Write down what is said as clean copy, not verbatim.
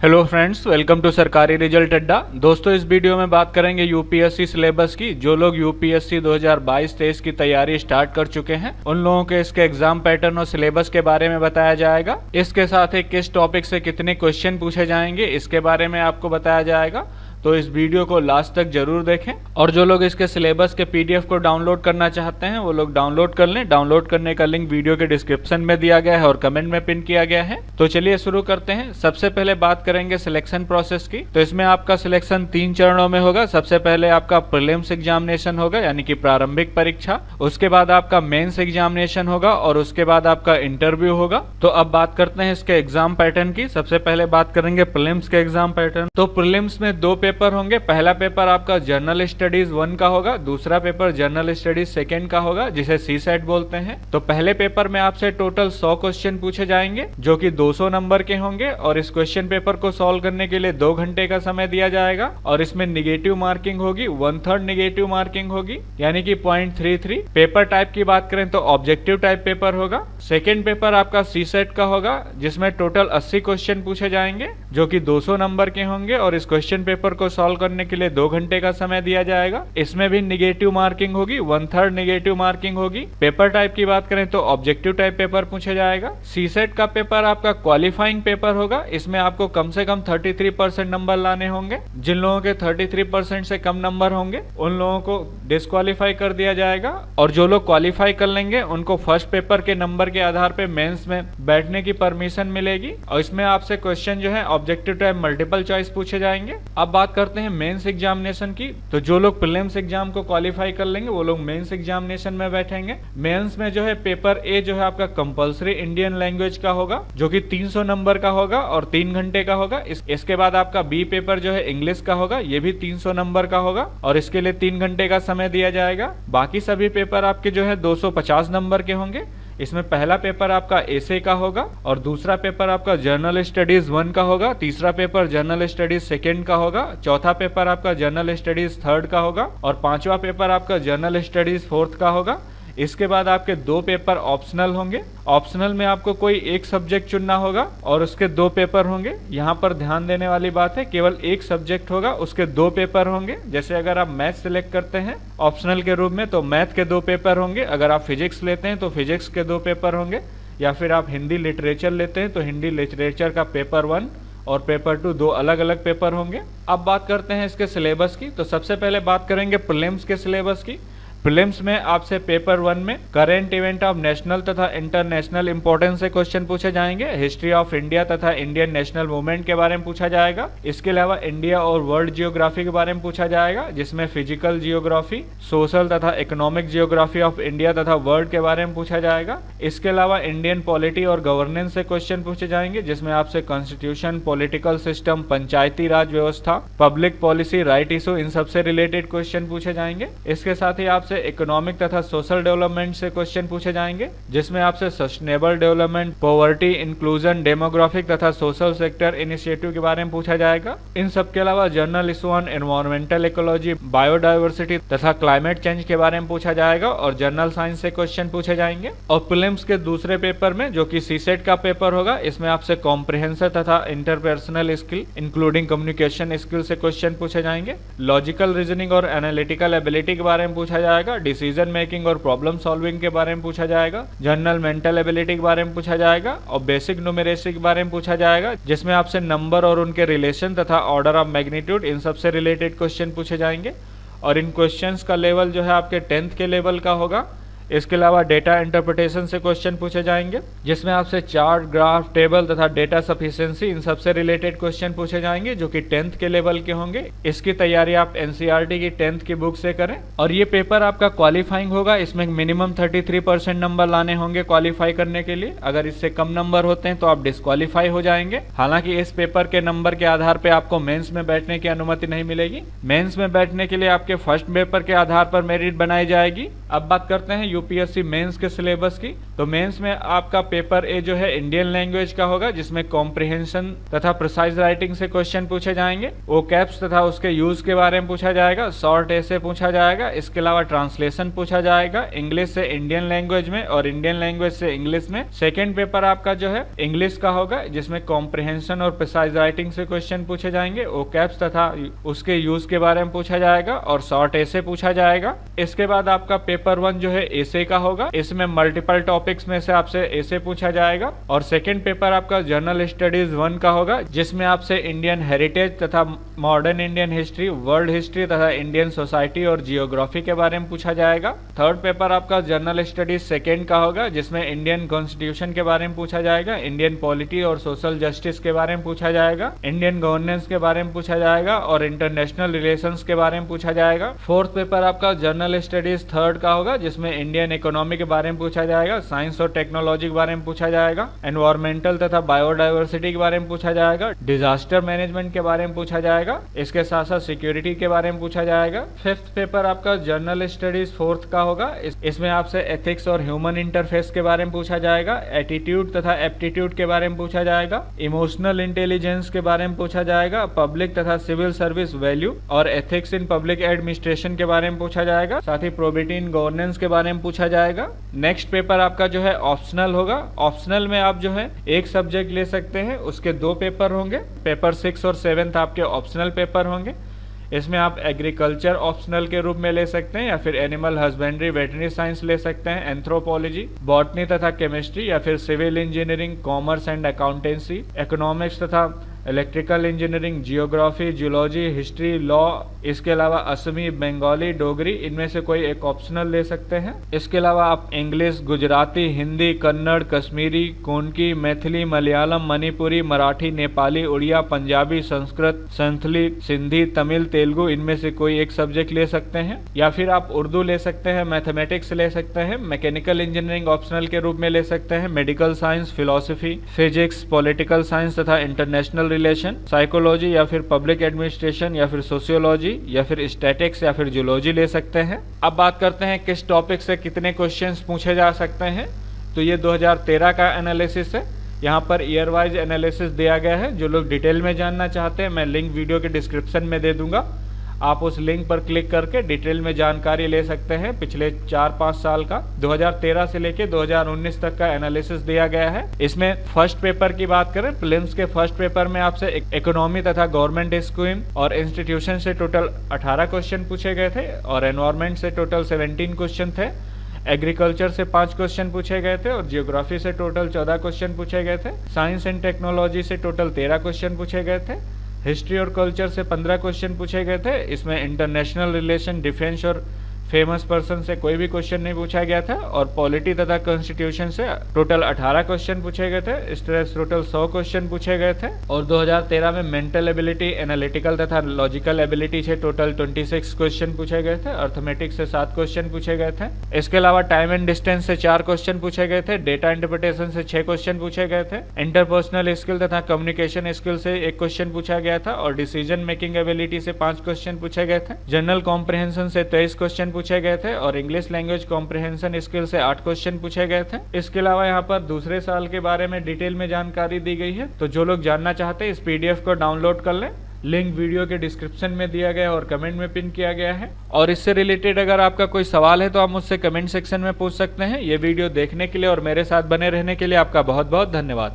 Hello friends, welcome to सरकारी result अड्डा। दोस्तों, इस वीडियो में बात करेंगे यूपीएससी सिलेबस की। जो लोग यूपीएससी 2022-23 की तैयारी स्टार्ट कर चुके हैं उन लोगों के इसके एग्जाम पैटर्न और सिलेबस के बारे में बताया जाएगा। इसके साथ ही किस टॉपिक से कितने क्वेश्चन पूछे जाएंगे इसके बारे में आपको बताया जाएगा। तो इस वीडियो को लास्ट तक जरूर देखें। और जो लोग इसके सिलेबस के पीडीएफ को डाउनलोड करना चाहते हैं वो लोग डाउनलोड कर लें। डाउनलोड करने का लिंक वीडियो के डिस्क्रिप्शन में दिया गया है और कमेंट में पिन किया गया है। तो चलिए शुरू करते हैं। सबसे पहले बात करेंगे सिलेक्शन प्रोसेस की। तो इसमें आपका सिलेक्शन 3 चरणों में होगा। सबसे पहले आपका प्रीलिम्स एग्जामिनेशन होगा, यानी कि प्रारंभिक परीक्षा। उसके बाद आपका मेंस एग्जामिनेशन होगा और उसके बाद आपका इंटरव्यू होगा। तो अब बात करते हैं इसके एग्जाम पैटर्न की। सबसे पहले बात करेंगे प्रीलिम्स के एग्जाम पैटर्न। तो प्रीलिम्स में 2 पेपर होंगे। पहला पेपर आपका जनरल स्टडीज 1 का होगा, दूसरा पेपर जनरल स्टडीज 2 का होगा, जिसे सीसेट बोलते हैं। तो पहले पेपर में आपसे टोटल 100 क्वेश्चन पूछे जाएंगे जो कि 200 नंबर के होंगे। और इस क्वेश्चन पेपर को सॉल्व करने के लिए 2 घंटे का समय दिया जाएगा। और इसमें निगेटिव मार्किंग होगी, 1/3 निगेटिव मार्किंग होगी, यानी कि 0.33। पेपर टाइप की बात करें तो ऑब्जेक्टिव टाइप पेपर होगा। सेकेंड पेपर आपका सीसेट का होगा, जिसमें टोटल 80 क्वेश्चन पूछे जाएंगे जो कि 200 नंबर के होंगे। और इस क्वेश्चन पेपर को सॉल्व करने के लिए 2 घंटे का समय दिया जाएगा। इसमें भी निगेटिव मार्किंग होगी, 1/3 निगेटिव मार्किंग होगी। पेपर टाइप की बात करें तो ऑब्जेक्टिव टाइप पेपर पूछा जाएगा। सीसेट का पेपर आपका क्वालिफाइंग पेपर होगा। इसमें आपको कम से कम 33% नंबर लाने होंगे। जिन लोगों के 33% से कम नंबर होंगे उन लोगों को डिस्क्वालीफाई कर दिया जाएगा। और जो लोग क्वालिफाई कर लेंगे उनको फर्स्ट पेपर के नंबर के आधार पर मेंस में बैठने की परमिशन मिलेगी। और इसमें आपसे क्वेश्चन जो है ऑब्जेक्टिव टाइप मल्टीपल चॉइस पूछे जाएंगे। अब बात करते हैं मेंस एग्जामिनेशन की। तो जो लोग प्रीलिम्स एग्जाम को क्वालिफाई कर लेंगे वो लोग मेंस एग्जामिनेशन में बैठेंगे। मेंस में जो है पेपर ए जो है आपका कंपलसरी इंडियन लैंग्वेज का होगा, जो कि 300 नंबर का होगा और 3 घंटे का होगा। इसके बाद आपका बी पेपर जो है इंग्लिश का होगा, ये भी 300 नंबर का होगा और इसके लिए 3 घंटे का समय दिया जाएगा। बाकी सभी पेपर आपके जो है 250 नंबर के होंगे। इसमें पहला पेपर आपका एसे का होगा और दूसरा पेपर आपका जर्नल स्टडीज 1 का होगा, तीसरा पेपर जर्नल स्टडीज 2 का होगा, चौथा पेपर आपका जर्नल स्टडीज 3 का होगा और 5वां पेपर आपका जर्नल स्टडीज 4 का होगा। इसके बाद आपके 2 पेपर ऑप्शनल होंगे। ऑप्शनल में आपको कोई एक सब्जेक्ट चुनना होगा और उसके 2 पेपर होंगे। यहाँ पर ध्यान देने वाली बात है, केवल एक सब्जेक्ट होगा, उसके 2 पेपर होंगे। जैसे अगर आप मैथ सिलेक्ट करते हैं ऑप्शनल के रूप में तो मैथ के 2 पेपर होंगे। अगर आप फिजिक्स लेते हैं तो फिजिक्स के 2 पेपर होंगे। या फिर आप हिंदी लिटरेचर लेते हैं तो हिंदी लिटरेचर का पेपर 1 और पेपर 2 2 अलग अलग पेपर होंगे। अब बात करते हैं इसके सिलेबस की। तो सबसे पहले बात करेंगे प्रीलिम्स के सिलेबस की। प्रीलिम्स में आपसे पेपर 1 में करेंट इवेंट ऑफ नेशनल तथा इंटरनेशनल इंपॉर्टेंस से क्वेश्चन पूछे जाएंगे। हिस्ट्री ऑफ इंडिया तथा इंडियन नेशनल मूवमेंट के बारे में पूछा जाएगा। इसके अलावा इंडिया और वर्ल्ड जियोग्राफी के बारे में पूछा जाएगा, जिसमें फिजिकल जियोग्राफी, सोशल तथा इकोनॉमिक जियोग्राफी ऑफ इंडिया तथा वर्ल्ड के बारे में पूछा जाएगा। इसके अलावा इंडियन पॉलिटी और गवर्नेंस से क्वेश्चन पूछे जाएंगे, जिसमें आपसे कॉन्स्टिट्यूशन, पॉलिटिकल सिस्टम, पंचायती राज व्यवस्था, पब्लिक पॉलिसी, राइट इशू, इन सबसे रिलेटेड क्वेश्चन पूछे जाएंगे। इसके साथ ही आपसे इकोनॉमिक तथा सोशल डेवलपमेंट से क्वेश्चन पूछे जाएंगे, जिसमें आपसे sustainable development, poverty, inclusion, demographic तथा सोशल सेक्टर इनिशिएटिव के बारे में पूछा जाएगा। इन सब के अलावा general issue on environmental ecology, biodiversity तथा क्लाइमेट चेंज के बारे में पूछा जाएगा और जनरल साइंस से क्वेश्चन पूछे जाएंगे। और प्रीलिम्स के दूसरे पेपर में, जो कि सीसेट का पेपर होगा, इसमें आपसे कॉम्प्रिहेंसिव तथा interpersonal skill including communication skill से क्वेश्चन पूछे जाएंगे। लॉजिकल रीजनिंग और एनालिटिकल एबिलिटी के बारे में पूछा जाएगा। डिसीजन मेकिंग और प्रॉब्लम सॉल्विंग के बारे में पूछा जाएगा। जनरल मेंटल एबिलिटी के बारे में पूछा जाएगा और बेसिक न्यूमेरेसी के बारे में पूछा जाएगा, जिसमें आपसे नंबर और उनके रिलेशन तथा ऑर्डर ऑफ मैग्नीट्यूड इन सबसे रिलेटेड क्वेश्चन पूछे जाएंगे। और इन क्वेश्चंस का लेवल जो है आपके 10th के लेवल का होगा। इसके अलावा डेटा इंटरप्रिटेशन से क्वेश्चन पूछे जाएंगे, जिसमें आपसे चार्ट, ग्राफ, टेबल तथा डेटा सफिशिएंसी इन सबसे रिलेटेड क्वेश्चन पूछे जाएंगे, जो कि 10th के लेवल के होंगे। इसकी तैयारी आप एनसीईआरटी की 10th की बुक से करें। और ये पेपर आपका क्वालिफाइंग होगा। इसमें मिनिमम 33% नंबर लाने होंगे क्वालिफाई करने के लिए। अगर इससे कम नंबर होते हैं तो आप डिस्क्वालीफाई हो जाएंगे। हालांकि इस पेपर के नंबर के आधार पर आपको मेंस में बैठने की अनुमति नहीं मिलेगी। मेंस में बैठने के लिए आपके फर्स्ट पेपर के आधार पर मेरिट बनाई जाएगी। अब बात करते हैं यूपीएससी मेंस के सिलेबस की। तो मेंस में आपका पेपर ए जो है इंडियन लैंग्वेज का होगा, जिसमें कॉम्प्रिहेंशन तथा प्रिसाइज राइटिंग से क्वेश्चन पूछे जाएंगे। ओकैप्स तथा उसके यूज के बारे में पूछा जाएगा। शॉर्ट ऐसे पूछा जाएगा। इसके अलावा ट्रांसलेशन पूछा जाएगा इंग्लिश से इंडियन लैंग्वेज में और इंडियन लैंग्वेज से इंग्लिश में। सेकेंड पेपर आपका जो है इंग्लिश का होगा, जिसमें कॉम्प्रिहेंशन और प्रिसाइज राइटिंग से क्वेश्चन पूछे जाएंगे। ओकैप्स तथा उसके यूज के बारे में पूछा जाएगा और शॉर्ट ऐसे पूछा जाएगा। इसके बाद आपका पेपर 1 जो है ऐसे का होगा। इसमें मल्टीपल टॉपिक्स में से आपसे ऐसे पूछा जाएगा। और सेकंड पेपर आपका जनरल स्टडीज 1 का होगा, जिसमें आपसे इंडियन हेरिटेज तथा modern Indian history, world history तथा इंडियन सोसाइटी और जियोग्राफी के बारे में पूछा जाएगा। थर्ड पेपर आपका जनरल स्टडीज 2 का होगा, जिसमें इंडियन कॉन्स्टिट्यूशन के बारे में पूछा जाएगा, इंडियन पॉलिटी और सोशल जस्टिस के बारे में पूछा जाएगा, इंडियन गवर्नेंस के बारे में पूछा जाएगा और इंटरनेशनल रिलेशंस के बारे में पूछा जाएगा। फोर्थ पेपर आपका जनरल स्टडीज 3 का होगा, जिसमें इंडियन इकोनॉमी के बारे में पूछा जाएगा, साइंस और टेक्नोलॉजी के बारे में पूछा जाएगा, एनवायरमेंटल तथा बायोडाइवर्सिटी के बारे में पूछा जाएगा, डिजास्टर मैनेजमेंट के बारे में पूछा जाएगा। इसके साथ साथ सिक्योरिटी के बारे में पूछा जाएगा। फिफ्थ पेपर आपका जनरल स्टडीज 4 का होगा। इसमें आपसे एथिक्स और ह्यूमन इंटरफेस के बारे में पूछा जाएगा, एटीट्यूड तथा एप्टीट्यूड के बारे में पूछा जाएगा, इमोशनल इंटेलिजेंस के बारे में पूछा जाएगा, पब्लिक तथा सिविल सर्विस वैल्यू और एथिक्स इन पब्लिक एडमिनिस्ट्रेशन के बारे में पूछा जाएगा। साथ ही प्रोबेटी इन गवर्नेंस के बारे में पूछा जाएगा। नेक्स्ट पेपर आपका जो है ऑप्शनल होगा। ऑप्शनल में आप जो है एक सब्जेक्ट ले सकते हैं, उसके 2 पेपर होंगे। पेपर 6 और 7 आपके ऑप्शनल पेपर होंगे। इसमें आप एग्रीकल्चर ऑप्शनल के रूप में ले सकते हैं, या फिर एनिमल हस्बेंड्री, वेटरनरी साइंस ले सकते हैं, एंथ्रोपोलॉजी, बॉटनी तथा केमिस्ट्री, या फिर civil engineering, commerce and accountancy, economics तथा electrical engineering, geography, geology, history, law. इसके अलावा असमी, बंगाली, डोगरी, इनमें से कोई एक ऑप्शनल ले सकते हैं। इसके अलावा आप इंग्लिश, गुजराती, हिंदी, कन्नड़, कश्मीरी, कोंकणी, मैथिली, मलयालम, मणिपुरी, मराठी, नेपाली, उड़िया, पंजाबी, संस्कृत, संथली, सिंधी, तमिल, तेलुगु, इनमें से कोई एक सब्जेक्ट ले सकते हैं। या फिर आप उर्दू ले सकते हैं, मैथमेटिक्स ले सकते हैं, मैकेनिकल इंजीनियरिंग ऑप्शनल के रूप में ले सकते हैं, medical science, philosophy, physics, political science तथा इंटरनेशनल रिलेशन, साइकोलॉजी या फिर पब्लिक एडमिनिस्ट्रेशन या फिर सोशियोलॉजी या फिर स्टैटिक्स या फिर जूलॉजी ले सकते हैं। अब बात करते हैं किस टॉपिक से कितने क्वेश्चंस पूछे जा सकते हैं। तो ये 2013 का एनालिसिस है। यहाँ पर ईयर वाइज एनालिसिस दिया गया है। जो लोग डिटेल में जानना चाहते हैं, मैं लिंक वीडियो के डिस्क्रिप्शन में दे दूंगा। आप उस लिंक पर क्लिक करके डिटेल में जानकारी ले सकते हैं। पिछले 4-5 साल का 2013 से लेके 2019 तक का एनालिसिस दिया गया है। इसमें फर्स्ट पेपर की बात करें, प्रीलिम्स के फर्स्ट पेपर में आपसे इकोनॉमी तथा गवर्नमेंट स्कीम और इंस्टीट्यूशन से टोटल 18 क्वेश्चन पूछे गए थे और एनवायरमेंट से टोटल 17 क्वेश्चन थे। एग्रीकल्चर से 5 क्वेश्चन पूछे गए थे और जियोग्राफी से टोटल 14 क्वेश्चन पूछे गए थे। साइंस एंड टेक्नोलॉजी से टोटल 13 क्वेश्चन पूछे गए थे। हिस्ट्री और कल्चर से 15 क्वेश्चन पूछे गए थे। इसमें इंटरनेशनल रिलेशन, डिफेंस और फेमस पर्सन से कोई भी क्वेश्चन नहीं पूछा गया था। और पॉलिटी तथा कॉन्स्टिट्यूशन से टोटल 18 क्वेश्चन पूछे गए थे। इस तरह टोटल 100 क्वेश्चन पूछे गए थे। और 2013 में मेंटल एबिलिटी, एनालिटिकल तथा लॉजिकल एबिलिटी से टोटल 26 क्वेश्चन पूछे गए थे। अर्थमेटिक्स से 7 क्वेश्चन पूछे गए थे। इसके अलावा टाइम एंड डिस्टेंस से 4 क्वेश्चन पूछे गए थे। डेटा इंटरप्रिटेशन से 6 क्वेश्चन पूछे गए थे। इंटरपर्सनल स्किल तथा कम्युनिकेशन स्किल से 1 क्वेश्चन पूछा गया था। और डिसीजन मेकिंग एबिलिटी से 5 क्वेश्चन पूछे गए थे। जनरल कॉम्प्रिहेंशन से 23 क्वेश्चन पूछे गए थे। और इंग्लिश लैंग्वेज कॉम्प्रिहेंशन स्किल से 8 क्वेश्चन पूछे गए थे। इसके अलावा यहाँ पर दूसरे साल के बारे में डिटेल में जानकारी दी गई है। तो जो लोग जानना चाहते हैं, इस पीडीएफ को डाउनलोड कर लें। लिंक वीडियो के डिस्क्रिप्शन में दिया गया है और कमेंट में पिन किया गया है। और इससे रिलेटेड अगर आपका कोई सवाल है तो आप मुझसे कमेंट सेक्शन में पूछ सकते हैं। ये वीडियो देखने के लिए और मेरे साथ बने रहने के लिए आपका बहुत बहुत धन्यवाद।